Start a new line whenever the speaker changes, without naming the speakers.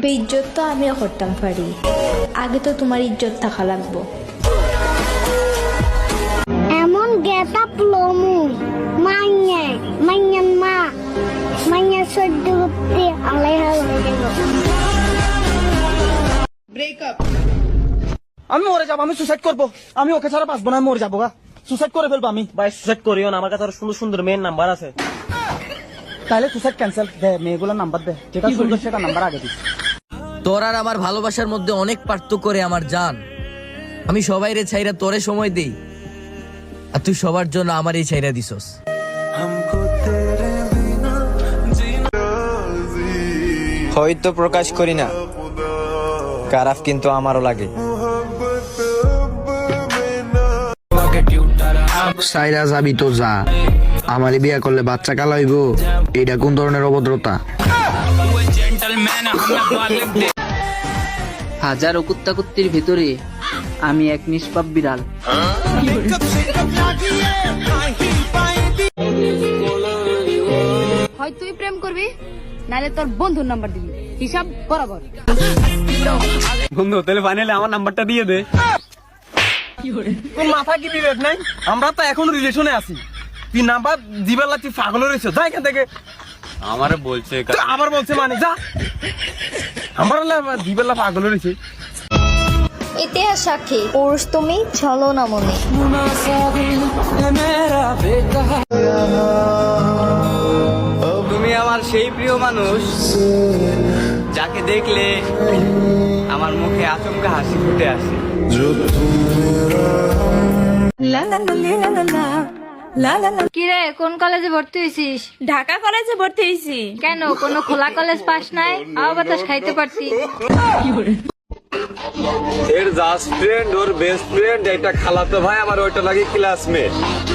বেইজ্জত তো আমিও করতাম পারি, আগে তো তোমার ইজ্জত থাকা লাগবো।
এমন গেট আপ লমু মাইনে মাইনে মা মাইনে সহ্য করতে আলাইহা হয়ে গেল।
ব্রেকআপ।
আমি মরে যাবো, আমি সুসাইড করবো, আমি ওকে ছাড়া বাঁচবো না, আমি মরে যাবো গা, সুসাইড করে ফেলবো আমি।
ভাই সুসাইড করিও না, আমার কাছে আরো সুন্দর সুন্দর মেয়ের নাম্বার আছে।
তাহলে সুসাইড ক্যান্সেল, দে মেয়েগুলোর নাম্বার দে, যেটা সুন্দর সেটা নাম্বার আগে দিস।
তোর আর আমার ভালোবাসার মধ্যে অনেক পার্থক্য রে আমার জান। আমি সবাই রে ছাইরা তোরে সময় দেই, আর তুই সবার জন্য আমার এই ছাইরা দিছস।
হয়তো প্রকাশ করি না, খারাপ কিন্তু আমারও লাগে।
সাইরা যাবি তো যা, আমারে বিয়া করলে বাচ্চা কালা হইব, এইটা কোন ধরনের অভদ্রতা?
হাজারো কুত্তাকুত্তির ভিতরে আমি এক নিষ্পাপ বিড়াল।
হয় তুই প্রেম করবি, নাহলে তোর বন্ধুর নাম্বার দিবি, হিসাব বরাবর।
বন্ধু তাহলে ফাইনালি আমার নাম্বারটা দিয়ে দে।
তোর মাথা কি বিবেক নাই? আমরা তো এখন রিলেশনে আছি, তুই নাম্বার দিবার লাগছি, পাগল হয়েছে, যা এখান থেকে।
আমারে বলছে
আবার বলছে মানে যা, আমার দিবার পাগল হয়েছে।
ইতিহাস সাক্ষী, পুরুষ তুমি, ছলো না মনে।
তুমি আমার সেই প্রিয় মানুষ যাকে দেখলে আমার মুখে আচমকা হাসি ফুটে আসে।
কিরে, কোন কলেজে ভর্তি হয়েছিস?
ঢাকা কলেজে ভর্তি হয়েছি।
কেন, কোনো খোলা কলেজ পাস নাই? হাওয়া বাতাস খাইতে পারতি।
এর জাস্ট ফ্রেন্ড, ওর বেস্ট ফ্রেন্ড, এটা খালাতো ভাই আমার, ওইটা লাগে ক্লাসমেট।